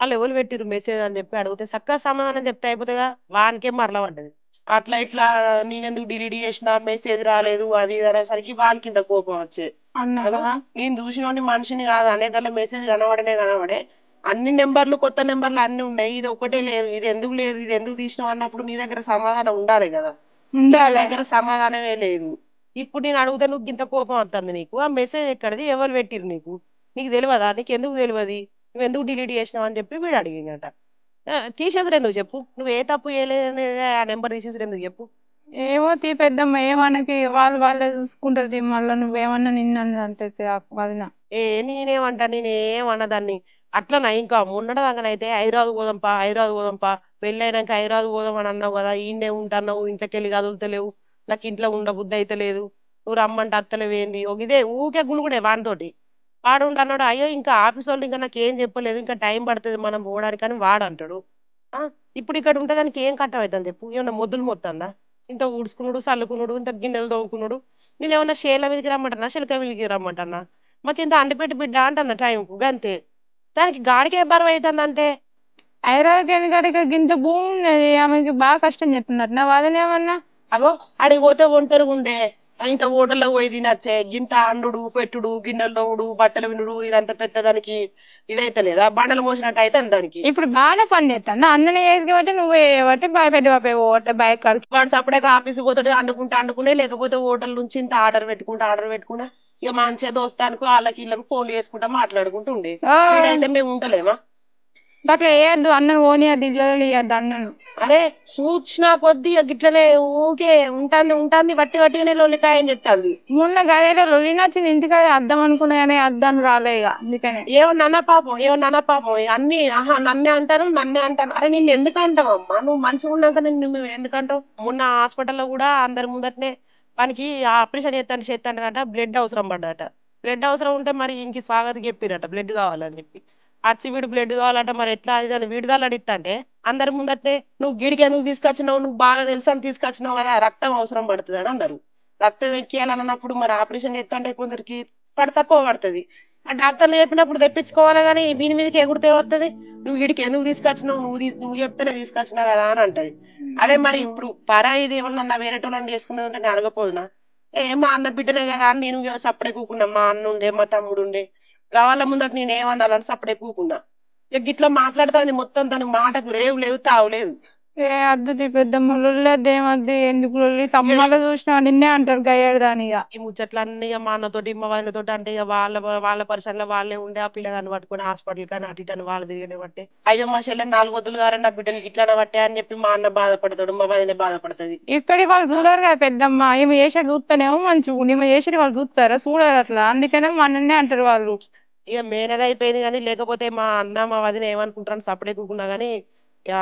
వాళ్ళు ఎవరు పెట్టిరు మెసేజ్ అని చెప్పి అడిగితే చక్కగా సమాధానం చెప్తే అయిపోతుందిగా. వానికే మరల పడ్డది. అట్లా ఇట్లా నేనెందుకు డిలీట్ చేసిన మెసేజ్ రాలేదు అది ఇది అనేసరికి వానికి ఇంత కోపం వచ్చేది. అన్నారా? నేను చూసిన మనిషిని కాదు అనేదాంట్లో మెసేజ్ కనబడే అన్ని నెంబర్లు కొత్త నెంబర్లు అన్ని ఉన్నాయి, ఇది ఒకటే లేదు, ఇది ఎందుకు లేదు, ఇది ఎందుకు తీసినావు అన్నప్పుడు నీ దగ్గర సమాధానం ఉండాలి కదా. నీ ఉండాలి. దగ్గర సమాధానమే లేదు. ఇప్పుడు నేను అడిగితే నువ్వు ఇంత కోపం వస్తుంది నీకు. ఆ మెసేజ్ ఎక్కడిది, ఎవరు పెట్టిరు నీకు, నీకు తెలియదా, నీకు ఎందుకు తెలియదు, నువ్వు ఎందుకు డిలీట్ చేసినావు అని చెప్పి వీడు అడిగినట. తీసేసరు ఎందుకు చెప్పు, నువ్వు ఏ తప్పు చేయలేదనేది ఆ నెంబర్ తీసేసరు ఎందుకు చెప్పు. ఏమో తీ పెద్దమ్మ, ఏమనకి వాళ్ళు వాళ్ళే చూసుకుంటారు తీ, మళ్ళీ నువ్వేమన్నా నిన్న అంటే వదిన. నేనేమన్నదాన్ని అట్లనా. ఇంకా మొన్నటిదాకానైతే హైదరాబాద్ పోదాంపా, హైదరాబాద్ పోదాంపా, పెళ్ళైనాక హైదరాబాద్ పోదాం అని అన్నావు కదా, ఈయనే ఉంటున్నావు, ఇంట్లోకెళ్ళి కదులుతలేవు, నాకు ఇంట్లో ఉండబుద్ధి అయితే లేదు, నువ్వు రమ్మంటే అత్తలేవు ఏంది, ఒక ఇదే ఊకే గులుగుడే వాడితోటి. వాడు అన్నాడు, అయ్యో ఇంకా ఆఫీస్ వాళ్ళు ఇంకా నాకు ఏం చెప్పలేదు, ఇంకా టైం పడుతుంది మనం పోవడానికి అని వాడు అంటాడు. ఇప్పుడు ఇక్కడ ఉంటే దానికి ఏం కట్టం అవుతుంది చెప్పు, ఏమన్నా మొద్దులు మొత్తందా, ఇంత ఊడ్చుకున్నాడు, చల్లుకున్నాడు, ఇంత గిన్నెలు తోముకున్నాడు. నేను ఏమన్నా షేర్ల మీదకి రమ్మంటున్నా, శిలక మీదకి రమ్మంటున్నా, మాకు ఇంత అంటిపెట్టి బిడ్డ అంటున్నా టైంకు గంతే. దానికి గాడికే బరువు అవుతుంది అంటే. హైదరాబాద్ ఎందుకంటే గింత భూమి ఉన్నది, ఆమెకి బాగా కష్టం చెప్తున్నారు నా వదిన ఏమన్నా. అగో అడిగి పోతే ఒంటరిగా ఉండే, ఇంత హోటల్లో పోయి తినచ్చే, గింత అండు పెట్టుడు, గిన్నెలు తోముడు, బట్టలు వినుడు, ఇదంతా పెద్దదానికి ఇదైతే లేదా, బండలు మోసినట్టు అయితే దానికి. ఇప్పుడు బాగానే పని చేస్తాను, అందరినీ వేసుకోబట్టి నువ్వు వేయబట్టి పెద్ద బాబాయ్ పోవట్టే బైక్ కాడికి. వాడు సపరేట్గా ఆఫీస్కి పోతాడు, అండుకుంటే లేకపోతే హోటల్ నుంచి ఇంత ఆర్డర్ పెట్టుకుంటా ఇక మంచిగా దోస్తానికి వాళ్ళకి వీళ్ళకి ఫోన్లు చేసుకుంటా మాట్లాడుకుంటూ ఉండే. అయితే మేము ఉంటలేమా అట్లా వేయద్దు, అన్నను ఓనియద్దు, ఇళ్ళలో వేయద్దు అన్నను. అరే సూచన కొద్ది గిట్లనే ఊకే ఉంటాంది వట్టిగానే లొల్లికాయని చెప్తాంది. మొన్న గదేదో లొల్లి నచ్చింది ఇంటికాడ అద్దం అనుకున్నా కానీ అద్దం రాలే ఇక అందుకనే. ఏమన్నా పాపం అన్ని నన్నే అంటాను. అరే నిన్ను ఎందుకు అంటావు అమ్మా, నువ్వు మంచిగా ఉన్నాక నువ్వు ఎందుకంటావు. మొన్న హాస్పిటల్లో కూడా అందరి ముందటనే వానికి ఆపరేషన్ చేస్తాడట, బ్లడ్ అవసరం పడ్డట. బ్లడ్ అవసరం ఉంటే మరి ఇంక స్వాగతం చెప్పిరట బ్లడ్ కావాలని చెప్పి. వచ్చి వీడు బ్లడ్ కావాలంటే మరి ఎట్లా అది విడుదల అడిగితే అంటే అందరి ముందటే నువ్వు గిడికి ఎందుకు తీసుకొచ్చినావు, నువ్వు బాగా తెలుసు అని తీసుకొచ్చినావు కదా, రక్తం అవసరం పడుతుంది అని అన్నారు. రక్తం ఎక్కియాలని అన్నప్పుడు మరి ఆపరేషన్ చేస్తుంటే కొందరికి తక్కువ పడుతుంది. ఆ డాక్టర్లు చెప్పినప్పుడు తెప్పించుకోవాలి కానీ వీని మీదకి ఎగురితే వస్తుంది, నువ్వు వీడికి ఎందుకు తీసుకొచ్చినావు, నువ్వు చెప్తేనే తీసుకొచ్చినావు కదా అని అంటది. అదే మరి ఇప్పుడు పరాయిది ఎవరన్నా వేరేటోళ్ళని చేసుకున్నది ఉంటే నేను అడగపోదునా, మా అన్న బిడ్డనే కదా అని నేను సప్పుడే కూకున్నా, మా అన్న ఉండే మా తమ్ముడు ఉండే వాళ్ళ ముందట నేను ఏమన్నాలని సప్పుడే కూకున్నా. గిట్లా మాట్లాడుతుంది మొత్తం, తన మాటకు రేవు లేదు తావు లేదు. ఏ అద్దు పెద్దమ్మ లొల్లి ఏమద్దు, ఎందుకు లొల్లి తమ్ముళ్ళ చూసినా నిన్నే అంటారు గయ్యాడు దాని. ఈ ముచ్చట్లన్నీ మా అన్నతోటి మా వాళ్ళతోటి అంటే ఇక వాళ్ళ పరిసరంలో వాళ్ళే ఉండే ఆ పిల్లగాని పట్టుకుని హాస్పిటల్ కానీ అటు ఇటు వాళ్ళు తిరిగిన బట్టే, అయ్యో మా చెల్లెని 4 వద్దులు గారని నా బిడ్డని ఇట్లా బట్టే అని చెప్పి మా అన్న బాధపడతాడు, మా వదిన బాధపడుతుంది. ఇక్కడి వాళ్ళు చూడరు కదా పెద్దమ్మ, ఈమె చేసేది చూస్తేనేమో మంచిగా, ఈమె చేసేది వాళ్ళు చూస్తారా, చూడరు అట్లా, అందుకనే మనన్నే అంటారు వాళ్ళు. ఇక మేనేది అయిపోయింది కానీ లేకపోతే మా అన్న మా వదిన ఏమనుకుంటారని సపడే కూకున్నా కానీ ఇక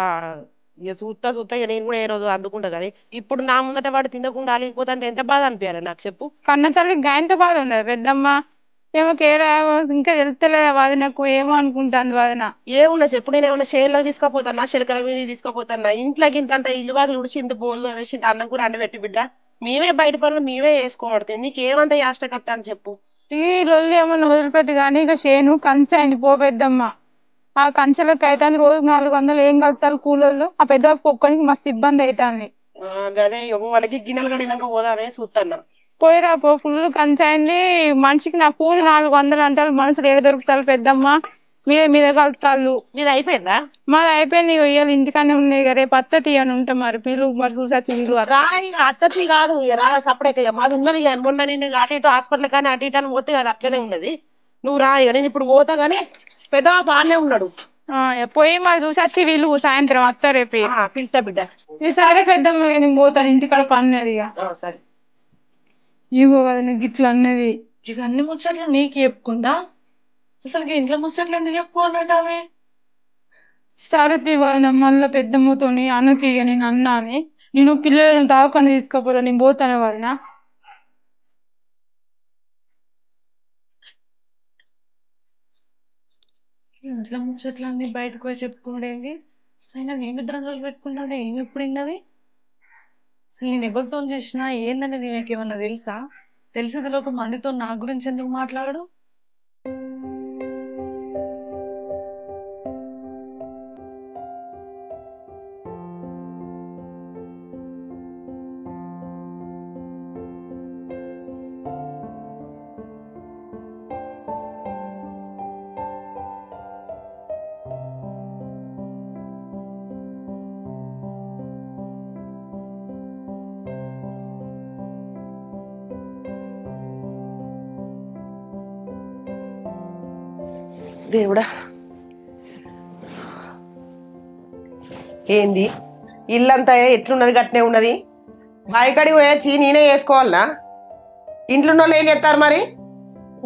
చూస్తా ఇక నేను కూడా ఏ రోజు అందుకుంటా కానీ ఇప్పుడు నా ముందట వాడు తినకుండా ఆగిపోతా అంటే ఎంత బాధ అనిపించాలి నాకు చెప్పు. కన్న తల్లి గాయంతో బాధ ఉండదు పెద్దమ్మ, ఏమో కేడా ఇంకా వెళ్తలేదు వదినకు, ఏమో అనుకుంటాను వదిన. ఏమున్నా చెప్పు, నేను ఏమన్నా షేర్లో తీసుకుపోతానా, చిలకల మీద తీసుకుపోతానా, ఇంట్లోకి ఇంత ఇల్లు వాకి ఉడిచి ఇంత బోల్లు వేసి ఇంత అన్నం కూడా పెట్టి బిడ్డ మేమే బయట పనులు మేమే వేసుకోబడతాయి, నీకేమంత యాష్టకత్తా అని చెప్పు. ఈ లొల్లి ఏమన్నా వదిలిపెట్టి కానీ ఇక చేను కంచె అయింది పో పెద్దమ్మ, ఆ కంచెలకు అయితే రోజు 400 ఏం కలుపుతారు కూలోళ్ళు, ఆ పెద్ద కుక్కనికి మస్తు ఇబ్బంది అవుతుంది. అదే వాళ్ళకి గిన్నెలు కడిగినాక పోదానే చూస్తాను. పోయిరా పో, ఫుల్ కంచె అయింది మనిషికి, నా కూలి 400 అంటారు, మనుషులు ఏడ దొరుకుతారు పెద్దమ్మ, మీద కలుపుతాళ్ళు. మీద అయిపోయిందా? మాది అయిపోయింది, ఇవాళ ఇంటికనే ఉన్నాయి కదా, రేపు అత్తతి అని ఉంటాం మరి మీరు మరి చూసొచ్చి మీరు అత్తతి కాదు రా సపరేట్ మాది ఉన్నది. మొన్న నేను అటు ఇటు హాస్పిటల్ కానీ అటు ఇటు అని పోతే కదా అట్లనే ఉన్నది, నువ్వు రా ఇక నేను ఇప్పుడు పోతా గానీ పెద్ద బాగానే ఉన్నాడు. పోయి మరి చూసొచ్చి వీళ్ళు సాయంత్రం అత్త రేపు పిలుస్తా బిడ్డ. సరే పెద్దమ్మ నేను పోతాను, ఇంటికాడ పన్నది ఇక. సరే ఇగో కదా నీకు ఇట్లా అన్నది, ఇవన్నీ ముచ్చట్లు నీకు చెప్పుకుందా, అసలు ఇంట్లో ముచ్చట్లు ఎందుకు చెప్పుకోనట్టు ఆమె. సరే ఇవ్వాలి మళ్ళీ పెద్దమ్మతోని అన్నకి ఇక నేను అన్నా అని, నేను పిల్లలను తాగకుండా తీసుకోపోరా, నేను పోతాను వాళ్ళ. ఇంట్లో ముచ్చట్లన్నీ బయటకు పోయి చెప్పుకుండేది, అయినా మేమిద్దరం రోజులు పెట్టుకుంటే ఏమి ఎప్పుడు విన్నది అసలు. నేను ఎవరితో చేసినా ఏందనేది మీకు ఏమన్నా తెలుసా, తెలిసేదిలోపు మందితో నా గురించి ఎందుకు మాట్లాడు. దేవుడా ఏంది ఇల్లంతా ఎట్లున్నది గట్నే ఉన్నది బాయికాడికి పోయొచ్చి నేనే వేసుకోవాలనా ఇంట్లో వాళ్ళు ఏం చేస్తారు మరి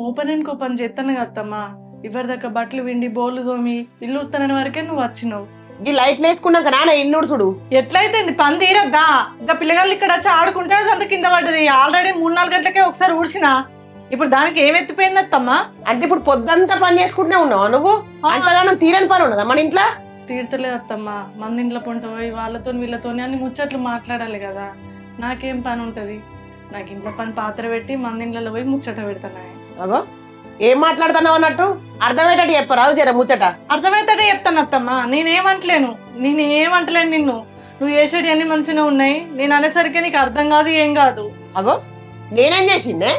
ఓపెన్ అండ్ ఓపెన్ చేస్తాను కదమ్మా ఇవరిదాకా బట్టలు విండి బోర్లు తోమి ఇల్లు ఉడతానని వరకే నువ్వు వచ్చినావు ఈ లైట్లు వేసుకున్నాక నాన్న ఇల్లు చూడు ఎట్లయితే పని తీరద్దా ఇంకా పిల్లగాళ్ళు ఇక్కడ వచ్చి ఆడుకుంటే అంత కింద పడ్డది ఆల్రెడీ 3-4 గంటలకే ఒకసారి ఊడ్చినా ఇప్పుడు దానికి ఏం ఎత్తిపోయింది అత్తమ్మా అంటే ఇప్పుడు పొద్దంతా పని చేసుకుంటూనే ఉన్నావా నువ్వు అంతగానో తీరని పని ఉన్నదా మన ఇంట్లో తీర్తలేదు అత్తమ్మా మంది ఇంట్లో పొంట పోయి వాళ్ళతో వీళ్ళతోని అన్ని ముచ్చట్లు మాట్లాడాలి కదా నాకేం పని ఉంటది నాకు ఇంట్లో పని పాత్ర పెట్టి మంది ఇంట్లో పోయి ముచ్చట పెడతాను అగో ఏం మాట్లాడుతున్నావు అన్నట్టు అర్థమయ్యేటట్టు చెప్పరాదు జర ముచ్చట అర్థమవుతాడే చెప్తాను అత్తమ్మా నేనేమంటలేను నిన్ను నువ్వు చేసేటి అన్ని మంచిగా ఉన్నాయి నేను అనేసరికి నీకు అర్థం కాదు ఏం కాదు అగో నేనేం చేసిందే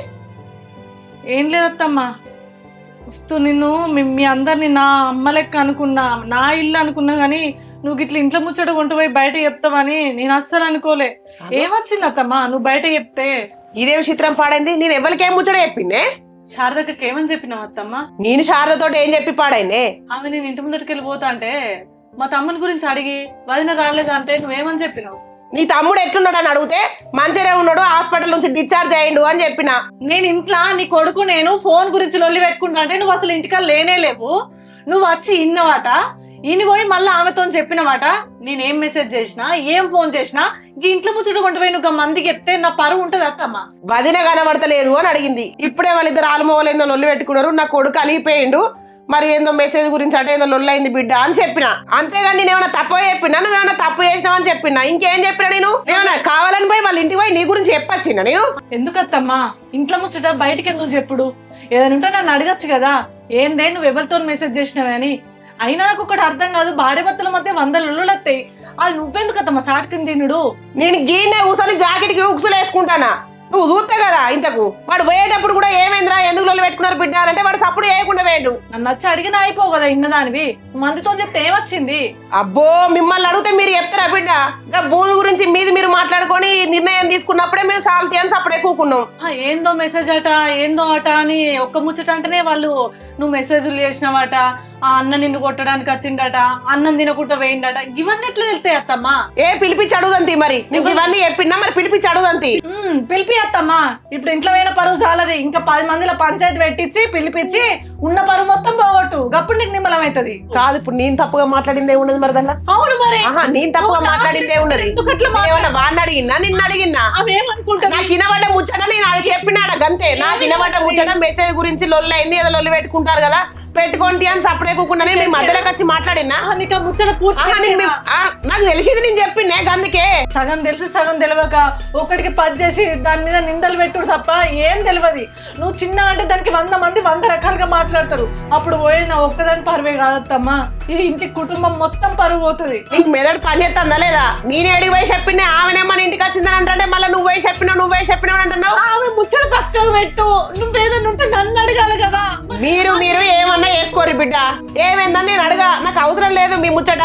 ఏం లేదత్తమ్మా వస్తూ నిన్ను మీ అందరిని నా అమ్మ లెక్క అనుకున్నా నా ఇల్లు అనుకున్నా గానీ నువ్వు ఇట్లా ఇంట్లో ముచ్చట కొంటూ పోయి బయట చెప్తావని నేను అస్సలు అనుకోలే ఏమొచ్చింది అత్తమ్మా నువ్వు బయట చెప్తే ఇదేం చిత్రం పాడైంది నేను ఎవరికేం ముచ్చట చెప్పిందే శారదకి ఏమని చెప్పినావు అత్తమ్మా నేను శారదతో ఏం చెప్పి పాడైందే ఆమె నేను ఇంటి ముందరికి వెళ్ళిపోతా అంటే మా తమ్ముని గురించి అడిగి వదిన రాలేదా అంటే నువ్వేమని చెప్పినావు నీ తమ్ముడు ఎట్లున్నాడు అని అడిగితే మంచిగా ఉన్నాడు హాస్పిటల్ నుంచి డిశ్చార్జ్ అయ్యిండు అని చెప్పిన నేను ఇంట్లో నీ కొడుకు నేను ఫోన్ గురించి లొల్లి పెట్టుకుంటా అంటే నువ్వు అసలు ఇంటికా లేనే లేవు నువ్వు వచ్చి ఇన్నవాట ఈయన పోయి మళ్ళీ ఆమెతో చెప్పినవాట నేనేం మెసేజ్ చేసినా ఏం ఫోన్ చేసినా ఈ ఇంట్లో ముచ్చట కొంట పోయి నువ్వు మందికి చెప్తే నా పరువు ఉంటది అత్తమ్మా వదిన కనబడతలేదు అని అడిగింది ఇప్పుడే వాళ్ళిద్దరు ఆలుమోగలేందో లొల్లి పెట్టుకున్నారు నా కొడుకు అలిగిపోయిండు మరి ఏందో మెసేజ్ గురించి అంటే ఏదో లొల్లైంది బిడ్డ అని చెప్పిన అంతేగాని నేనేమైనా తప్పు చెప్పినా నువ్వేమైనా తప్పు చేసినావు అని చెప్పినా ఇంకేం చెప్పినా నేను ఏమైనా కావాలని పోయి వాళ్ళ ఇంటికి పోయి నీ గురించి చెప్పొచ్చినా నేను ఎందుకత్తమ్మా ఇంట్లో ముచ్చట బయటకి ఎందుకు చెప్పుడు ఏదైనా ఉంటే నన్ను అడగచ్చు కదా ఏందే నువ్వు ఎవరితో మెసేజ్ చేసినావని అయినా నాకు ఒకటి అర్థం కాదు భార్య భర్తల మధ్య 100 లొల్లులు వస్తాయి అది నువ్వెందుకు అత్తమ్మా సాటుకుని తినుడు నేను గీనే కూర్చొని జాకెట్ కి ఉక్సులు వేసుకుంటానా నువ్వు చూస్తే కదా ఇంతకు వాడు పోయేటప్పుడు కూడా ఏమైందిరా ఎందుకు లొల్లి పెట్టుకున్నారు బిడ్డ అంటే వాడు సప్పుడు వేయకుండా వేయండు నన్ను వచ్చి అడిగినా అయిపోవు కదా ఇన్నదానివి మందితో చెప్తే ఏమొచ్చింది అబ్బో మిమ్మల్ని అడిగితే మీరు చెప్తారా బిడ్డ ఇంకా భూమి గురించి మీరు మాట్లాడుకొని నిర్ణయం తీసుకున్నప్పుడే మేము సాల్తీ అని సప్పుడే కూకున్నాం ఏందో మెసేజ్ అట ఏందో అట అని ఒక్క ముచ్చట అంటేనే వాళ్ళు నువ్వు మెసేజ్లు చేసినావట ఆ అన్న నిన్ను కొట్టడానికి వచ్చిండట అన్నం తినకుండా వేయిండట ఇవన్నీ ఎట్లా వెళ్తాయి అత్తమ్మా పిలిపించి అడుగుదంతి మరి నీకు ఇవన్నీ చెప్పినా మరి పిలిపించి అడుగుదంతి పిలిపి అత్తమ్మా ఇప్పుడు ఇంట్లో అయిన పరువు చాలది ఇంకా 10 మందిలో పంచాయతీ పెట్టించి పిలిపించి ఉన్న పరువు మొత్తం పోగొట్టు గప్పుడు నీకు నిమ్మలం అవుతుంది కాదు ఇప్పుడు నేను తప్పుగా మాట్లాడిందే ఉన్నది మరి దాంట్లో అవును మరి నేను తప్పుగా మాట్లాడిందే ఉన్నది వాడిని అడిగినా నిన్ను అడిగినా నాకు వినబడ్డ ముచ్చట నేను చెప్పినాడ గంతే నాకు వినబడ్డ ముచ్చట మెసేజ్ గురించి లొల్లైంది ఏదో లొల్లి పెట్టుకుంటారు కదా పెట్టుకోండి అని సపడే కూకుండా మీ మధ్యలోకి వచ్చి మాట్లాడినా నాకు తెలిసింది నేను చెప్పిండే అందుకే సగం తెలిసి సగం తెలియక ఒకటికి 10 చేసి దాని మీద నిందలు పెట్టుడు తప్ప ఏం తెలియదు నువ్వు చిన్న అంటే దానికి 100 మంది 100 రకాలుగా మాట్లాడతారు అప్పుడు పోయిన ఒక్కదాని పరువే కాదత్తమ్మా ఈ ఇంటి కుటుంబం మొత్తం పరువు పోతుంది నీకు మెదడు పని చేస్తుందా లేదా నేనే అడిగి పోయి చెప్పింది ఆమెనే మన ఇంటికి వచ్చిందని అంటే మళ్ళీ నువ్వే చెప్పినావు అంటున్నావు ఆమె ముచ్చట పక్కకు పెట్టు నువ్వేదన్నా ఉంటే నన్ను అడగాలి కదా మీరు ఏమన్నా వేసుకోరు బిడ్డ ఏమైందని నేను అడగా నాకు అవసరం లేదు మీ ముచ్చట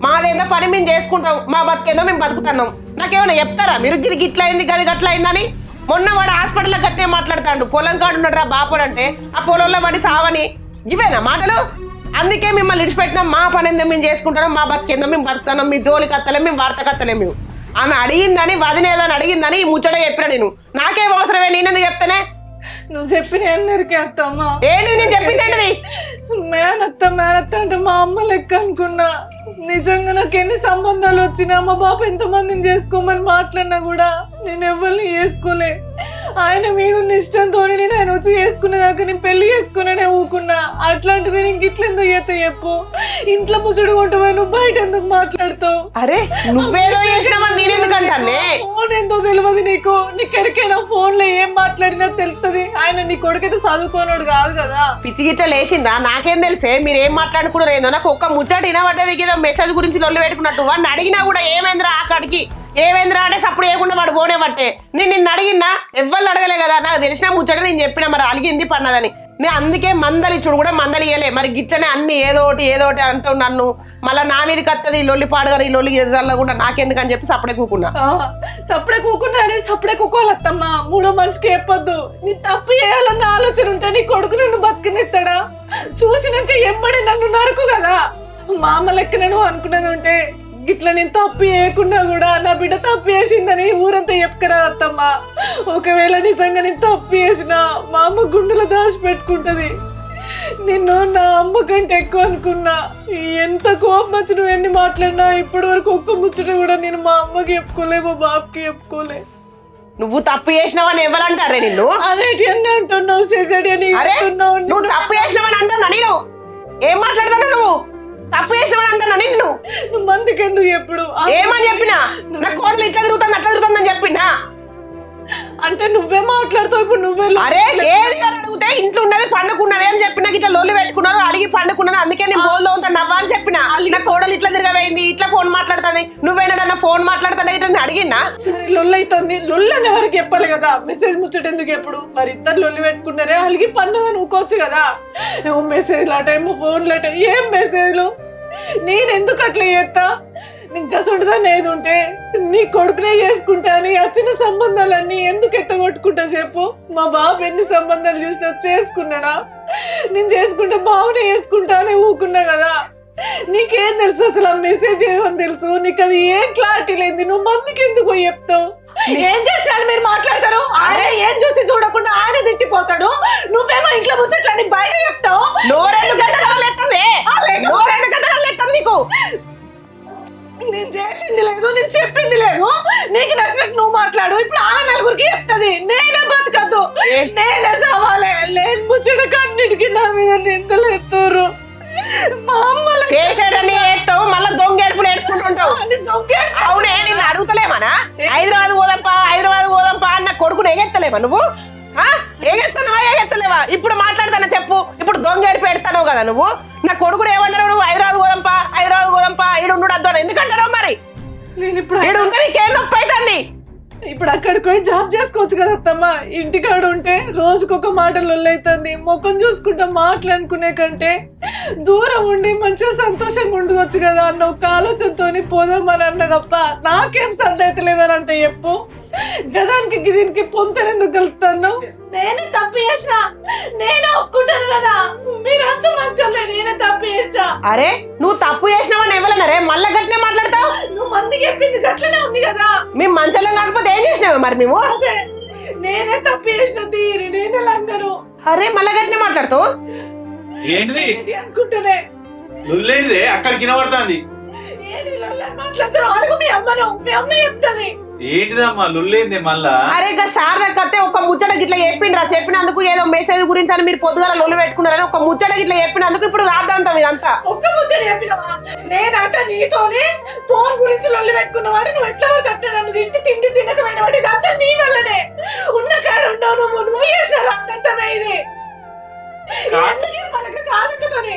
మాదేందో పని మేము చేసుకుంటాం మా బతికేందో మేము బతుకుతున్నాం నాకేమైనా చెప్తారా మీరు ఇది గిట్ల అయింది గది గట్ల అయిందని మొన్న వాడు హాస్పిటల్లో గట్టే మాట్లాడతాడు పొలం కాడు ఉన్నాడు రా బాపడు అంటే ఆ పొలంలో పడి సావని ఇవేనా మాటలు అందుకే మిమ్మల్ని విడిచిపెట్టినాం మా పని ఏందో మేము చేసుకుంటాం మా బతికేందో మేము బతుకుతున్నాం మీ జోలికి కత్తలేం మేము వార్త కత్తలేం మేము ఆమె అడిగిందని వదినేదని అడిగిందని ఈ ముచ్చట చెప్పినా నేను నాకేం అవసరమే నేనెందుకు చెప్తానే నువ్వు చెప్పిన ఎన్నరికి అత్తమ్మా ఏంటి నేను చెప్పింది మేనత్త అంటే మా అమ్మ లెక్క అనుకున్నా నిజంగా నాకు ఎన్ని సంబంధాలు వచ్చినా మా బాబు ఎంతమందిని చేసుకోమని మాట్లాడినా కూడా నేను ఎవరిని చేసుకోలే ఆయన మీద ఉన్న ఇష్టంతో నేను ఆయన వచ్చి చేసుకునేదాకా నేను పెళ్లి చేసుకునే ఊకున్నా అట్లాంటిది నీకు ఇట్లా ఎందుకు చేస్తా చెప్పు ఇంట్లో ముచ్చడు కొంటవా నువ్వు బయట ఎందుకు మాట్లాడుతావు అరే నువ్వేదో చేసినావని నేను ఎందుకంటానే ఫోన్ ఎంతో తెలియదు నీకు ఎరికైనా ఫోన్ లో ఏం మాట్లాడినా తెలుస్తుంది ఆయన నీ కొడుకైతే చదువుకోనాడు కాదు కదా పిచ్చి గిట్ట లేచిందా నాకేం తెలిసే మీరు ఏం మాట్లాడుకున్నారు ఏందో నాకు ఒక్క ముచ్చట వినబడ్డది ఏదో మెసేజ్ గురించి లొల్లి పెట్టుకున్నట్టు వాడిని అడిగినా కూడా ఏమైందిరా అక్కడికి ఏమైందిరా అంటే సప్పుడు వేయకుండా వాడు పోనే పట్టే నేను నిన్ను అడిగినా ఎవ్వరు అడగలే కదా నాకు తెలిసిన ముచ్చట నేను చెప్పినా మరి అలిగింది పన్నదని నేను అందుకే మందలిచ్చుడు కూడా మందలియలే మరి గిట్లనే అన్ని ఏదోటి అంటూ నన్ను మళ్ళీ నా మీదకి వస్తుంది ఈ లొల్లి పాడుగా ఈ లొల్లి చల్లకుండా నాకెందుకు అని చెప్పి సప్పుడే కూకున్నా సప్పుడే కూకోవాలత్తమ్మా 3వ మనిషికి చెప్పొద్దు నీ తప్పు చేయాలన్న ఆలోచన ఉంటే నీ కొడుకు నన్ను బతికినిస్తాడా చూసినాక ఎమ్మడే నన్ను నరకు కదా. మా అమ్మ లెక్క నేను అనుకునేది ఉంటే గిట్లా నేను తప్పు చేయకుండా కూడా నా బిడ్డ తప్పు చేసిందని ఊరంతా చెప్పుకరా అత్తమ్మ. ఒకవేళ నిజంగా నేను తప్పు చేసినా మా అమ్మ గుండెలో దాచి పెట్టుకుంటది. నిన్ను నా అమ్మ కంటే ఎక్కువ అనుకున్నా. ఎంత కోపం వచ్చి నువ్వు ఎన్ని మాట్లాడినా ఇప్పటి వరకు ఒక్క ముచ్చట కూడా నేను మా అమ్మకి చెప్పుకోలే, మా బాబుకి చెప్పుకోలే. నువ్వు తప్పు చేసినావని ఎవరంటారే నిన్ను? అనేటి అన్నీ అంటున్నావు, చేసేటి అని అంటున్నావు. నువ్వు తప్పు చేసినావని అంటున్నా నేను. ఏం మాట్లాడతావు నువ్వు? తప్పు చేసినావని అంటున్నా నిన్ను. నువ్వు మందికి ఎందుకు ఎప్పుడు ఏమని చెప్పినా? నా కోడలు ఇట్లా తిరుగుతుంది అట్లా తిరుగుతుందని చెప్పినా? అంటే నువ్వే మాట్లాడుతావు ఇప్పుడు. నువ్వే అరే ఏది అడిగితే ఇంట్లో ఉన్నది పండుకున్నది అని చెప్పినా, ఇట్లా లొల్లి పెట్టుకున్నారు అడిగి పండుకున్నది అందుకే నేను బోల్లో ఉంటా నవ్వా అని చెప్పినా. నా కోడలు ఇట్లా తిరగవేయింది, ఇట్లా ఫోన్ మాట్లాడుతుంది, నువ్వేనా ఫోన్ మాట్లాడుతున్నా ఇట్లా అడిగినా? లొల్లి అవుతుంది. లొల్లి అనే వరకు చెప్పాలి కదా, మెసేజ్ ముచ్చట ఎందుకు ఎప్పుడు? మరి ఇద్దరు లొల్లి పెట్టుకున్నారే, అలిగి పన్నదని ఊకోవచ్చు కదా. మెసేజ్ లాటేమో ఫోన్ లాట, ఏం మెసేజ్లు? నేను ఎందుకు అట్లా చేస్తా? నీకు గసంటుదాన్ని ఏది ఉంటే నీ కొడుకునే చేసుకుంటా అని వచ్చిన సంబంధాలన్నీ ఎందుకు ఎత్తగొట్టుకుంటా చెప్పు? మా బాబు ఎన్ని సంబంధాలు చూసినా చేసుకున్నాడా? నేను చేసుకుంటే బాబునే చేసుకుంటా అని ఊకున్నా కదా. నీకేం తెలుసు అసలు? ఆ మెసేజ్ ఏమని తెలుసు నీకు? అది ఏం క్లారిటీ లేదు. నువ్వు మందికి ఎందుకు చెప్తావు? ఏం చేసినా మీరు మాట్లాడతారు. ఆయన ఏం చూసి చూడకుండా ఆయన తిట్టిపోతాడు. నువ్వేమో ఇంట్లో ముచ్చట్లని బయట చెప్తావు. నీకు నేను చేసింది లేదు, నేను చెప్పింది లేదు. నీకు నచ్చినట్టు నువ్వు మాట్లాడు. ఇప్పుడు ఆమె నలుగురికి చెప్తుంది. నేనే బతకద్దు, నేనే సవాలే. లేని ముచ్చట కన్నిటికి నా మీద నిందలు ఎత్తారు. మా అమ్మ చేసేటన్ని చేస్తావు, మళ్ళీ దొంగ ఏడుపులు ఏడ్చుకుంటుంటావు. అవునే నిన్ను అడుగుతలేమనా? హైదరాబాద్ పోదాంపా అన్న కొడుకుని ఎగెత్తలేవా నువ్వు? ఎగెత్తనావా ఎగెత్తలేవా? ఇప్పుడు మాట్లాడతానా చెప్పు. ఇప్పుడు దొంగ ఏడుపు ఎడతావు కదా నువ్వు. నా కొడుకుని ఏమంటారు నువ్వు? హైదరాబాద్ పోదాంపా ఈడు ఉండు అద్దు ఎందుకంటావు? మరి నేను ఇప్పుడు ఈడు ఉంటే నీకేం నొప్పి అవుతుంది? ఇప్పుడు అక్కడికి పోయి జాబ్ చేసుకోవచ్చు కదా అత్తమ్మ. ఇంటికాడ ఉంటే రోజుకొక మాట లొల్లైతుంది. ముఖం చూసుకుంటా మాటలు అనుకునే కంటే దూరం ఉండి మంచిగా సంతోషంగా ఉండవచ్చు కదా అన్న ఒక ఆలోచనతో పోదామని అన్న తప్ప నాకేం సర్ది అయితే లేదని అంటే చెప్పు. గదానికి దీనికి పొంతనెందుకు కలుపుతాను? నేనే తప్పు చేసినా, నేనే ఒప్పుకుంటాను కదా. మీరంతా మంచోళ్ళే, నేనే తప్పు చేసినా. అరే నువ్వు తప్పు చేసినావని ఎవరన్నారే? మళ్ళా గట్టినే మాట్లాడతావు. నువ్వు మందికి చెప్పింది గట్లనే ఉంది కదా. మేము మంచంలో కాకపోతే ఏం చేసినావు మరి? మేము నేనే తప్పు చేసిన తీరి, నేనే లంగను. అరే మళ్ళా గట్టినే మాట్లాడుతావు ఏంటిది అనుకుంటేనే లొల్లేంటిదే అక్కడికి వినబడుతుంది. మాట్లాడతారు అడుగు మీ అమ్మను, మీ అమ్మ చెప్తుంది. ఏంటిదమ్మా లొల్లేంది మళ్ళా? అరే ఇక శారదకి అత్తే ఒక ముచ్చట గిట్లా చెప్పిండ్రా. చెప్పినందుకు ఏదో మెసేజ్ గురించి అని మీరు పొద్దుగాల లొల్లు పెట్టుకున్నారని ఒక ముచ్చట గిట్లా చెప్పినందుకు ఇప్పుడు రాద్దాంతం ఇదంతా. ఒక్క ముచ్చట చెప్పినవా? నేనంట నీతోనే ఫోన్ గురించి లొల్లు పెట్టుకున్నవాడు. నువ్వు ఎట్లా తట్టాడు నన్ను తిండి తిండి తినకమైన వాటి ఇదంతా నీ వల్లనే. ఉన్న కాడ ఉండవు నువ్వు చేసినారు అంతంతమే ఇది. మనకి శారదతోనే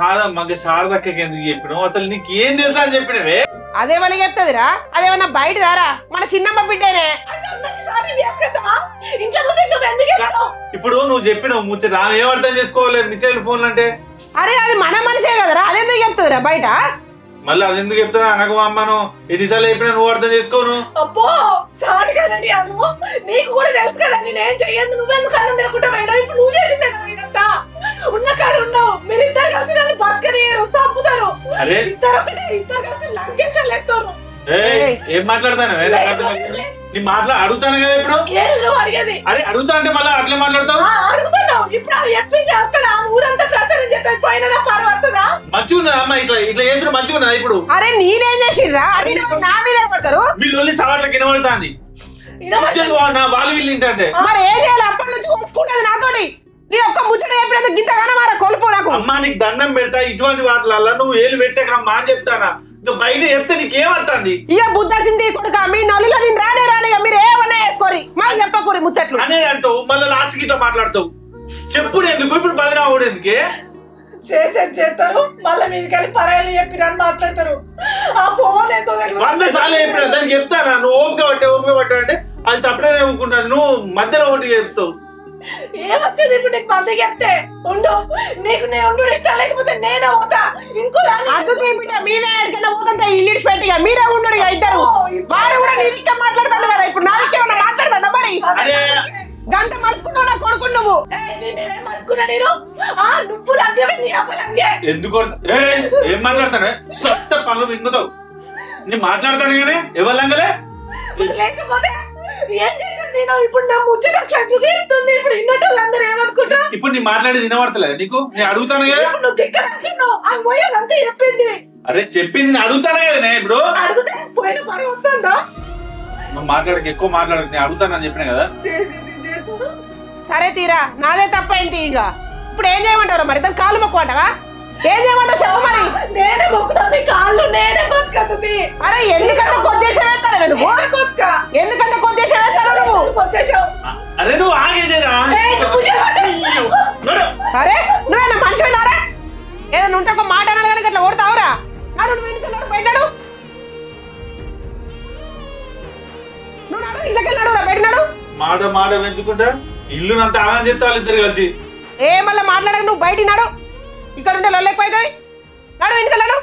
కాదమ్మా శారదక్కకి ఎందుకు చెప్పినావు? అసలు నీకు ఏం తెలుసా అని చెప్పినవే? అదేమని చెప్తుందిరా? అదేమన్నా బయట దారా? మన చిన్నమ్మ బిడ్డనే. ఇప్పుడు నువ్వు చెప్పినావు ముచ్చట ఆమె ఏం అర్థం చేసుకోవాలి? మిసైల్ ఫోన్ అంటే అరే అది మన మనిషే కదరా, అదెందుకు చెప్తుందిరా బయట? మళ్ళీ అది ఎందుకు చెప్తా? అనకు అమ్మను ఎన్నిసార్లు చెప్పినా నువ్వు అర్థం చేసుకోను. అబ్బో సాడిగానండి అను. నీకు కూడా తెలుసు కదా నేనేం చెయ్యదు. నువ్వెందుకు ఆనందనుకుంటా పోయినా? ఇప్పుడు నువ్వు చేసిందే కదా ఇదంతా. ఉన్న కాడు ఉన్నావు. మీరిద్దరు కలిసి నన్ను బతకనియరు, చంపుతారు. ఇద్దరు కలిసి లంకేషన్ ఎత్తారు. ఏం మాట్లాడతాను? నీ అడుగుతాను కదా ఇప్పుడు. అడిగేది అరే అడుగుతా అంటే మళ్ళీ అట్లే మాట్లాడతావు. అడుగుతున్నావు ఇప్పుడు చెప్పింది అక్కడ ఊరంతా ప్రచారం చేస్తే పోయినా పర్వతుందా? మంచిగా అమ్మ ఇట్లా ఇట్లా చేసిన మంచిగా ఇప్పుడు. అరే నేనేం చేసిర్రా? నా మీద పడతారు. వీళ్ళు సవాట్లకి వినబడుతుంది. వాళ్ళు వీళ్ళు ఏంటంటే మరి ఏం చేయాలి? అప్పటి నుంచి కొలుసుకుంటది నాతోటి. నీ ఒక్క ముచ్చట చెప్పినందుకు గింతగానే మారా కొలుపు నాకు. అమ్మా నీకు దండం పెడతా ఇటువంటి వాటిలల్లా నువ్వు ఏలు పెట్టాకమ్మా అని చెప్తానా? ఇంకా బయట చెప్తే నీకేమవుతుంది? ఇక బుద్ధ చింది కొడుక మీ నలుగులో నేను రానే మీరు ఏమన్నా వేసుకోరి మరి చెప్పకూరి ముచ్చట్లు అనే అంటావు. మళ్ళీ లాస్ట్ గిట్లా మాట్లాడతావు. చెప్పుడు ఎందుకు? ఇప్పుడు బదిరావుడు ఎందుకే? చేసేది చేస్తారు. మళ్ళీ మీది కానీ పరాయిలు చెప్పిన మాట్లాడతారు. ఆ ఫోన్ ఎంతో 100 సార్లు చెప్పినా దానికి చెప్తానా? నువ్వు ఓపిక పట్టే అంటే అది సపరేట్ ఊరుకుంటుంది. నువ్వు మధ్యలో ఒకటి చేస్తావు. ఏమొచ్చింది ఇప్పుడు నీకు? మంది చెప్తే ఉండు. నీకు నేను ఉండు ఇష్టం లేకపోతే నేనే పోతా. ఇంకో మీరే ఎక్కడికన్నా పోతుంటే ఇల్లు పెట్టిగా మీరే ఉండరు. ఇద్దరు వారు కూడా నీ దిక్క మాట్లాడతాడు కదా. ఇప్పుడు నా దిక్కే మాట్లాడతాడా? మరి గంట మలుపుకున్నావు నా కొడుకు. నువ్వు మలుపుకున్నా నేను నువ్వు ఎందుకు ఏం మాట్లాడతానే సొంత పనులు మింగుతావు నేను మాట్లాడతాను కానీ ఎవరు లంగలే లేకపోతే ఏం చేసింది నేను ఇప్పుడు నా ముచ్చట చెప్తుంది ఇప్పుడు ఇన్నోళ్ళందరూ ఏమనుకుంటా ఇప్పుడు నీ మాట్లాడేది వినబడతలేదు నీకు నేను అడుగుతాను కదా అంతే చెప్పింది అరే చెప్పింది నేను అడుగుతాను కదా ఇప్పుడు అడిగితే పోయిన పని ఉంటుందా నువ్వు మాట్లాడక ఎక్కువ మాట్లాడక నేను అడుగుతానని చెప్పిన కదా సరే తీరా నాదే తప్పైంది ఇక ఇప్పుడు ఏం చేయమంటారు మరి దాని కాళ్ళు మొక్కుమంటావా ఏం చేయమంటావు చెప్పు మరి నేనే మొక్కుతా మీ కాళ్ళు నేనే బతుకతుంది అరే ఎందుకంత కొద్దేశం వేస్తాను నువ్వు ఎందుకంత కొద్దేశం వేస్తాను నువ్వు అరే నువ్వు ఆగేదేరా అరే నువ్వేనా మనిషి వెళ్ళారా ఏదైనా ఉంటే ఒక మాట అనాలి కానీ అట్లా ఓడతావురా నాడు నువ్వు ఇంటి పెట్టాడు నువ్వు నాడు ఇళ్ళకి వెళ్ళాడు పెట్టినాడు మాట మాట పెంచుకుంటా ఇల్లునంత ఆగం చేస్తా వాళ్ళు ఇద్దరు కలిసి ఏ మళ్ళీ మాట్లాడక నువ్వు బయట నాడు ఇక్కడ ఉంటే లొల్లెక్కువైతుంది నాడు ఇంటికి వెళ్ళాడు